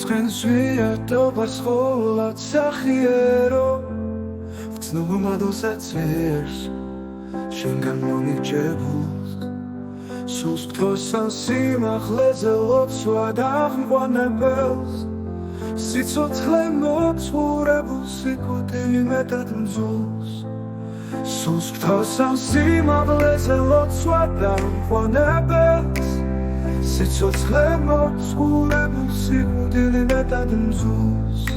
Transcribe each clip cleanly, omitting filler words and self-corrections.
ცხენს ვიერთობას ხოლად სახიერო ვცნობადოსაც ვერს შენგან მომიჯებულს სულს თქოს ან სიმაღლეზე ლოცვა დაღმყვანებელს სიცოცხლე მოძღვრებულს სიკვდილი მეტად მძულს სულს თქოს ან სიმაღლეზე ლოცვა დაღმყვანებელს სიცოცხლე მოძღვრებულს სიკვდილი მეტად მძულს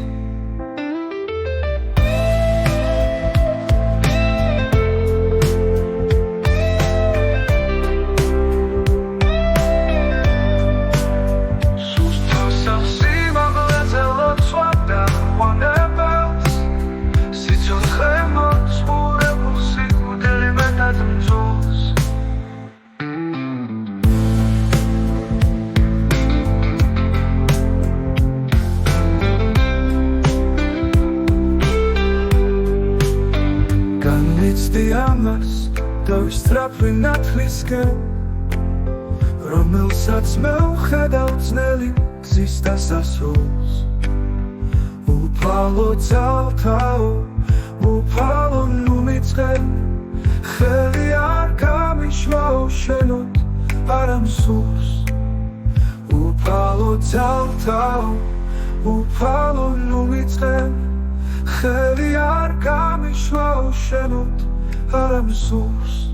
ამას და ვისწრაფვი ნათლისკენ რომელსაც მევხედავ ძნელი გზის დასასრულს უფალო ძალთაო უფალო ნუ მიწყენ ხელი არ გამიშვაო შენოთ არამსურს უფალო ძალთაო უფალო ნუ მიწყენ ხელი არ გამიშვაო შენოთ I'm source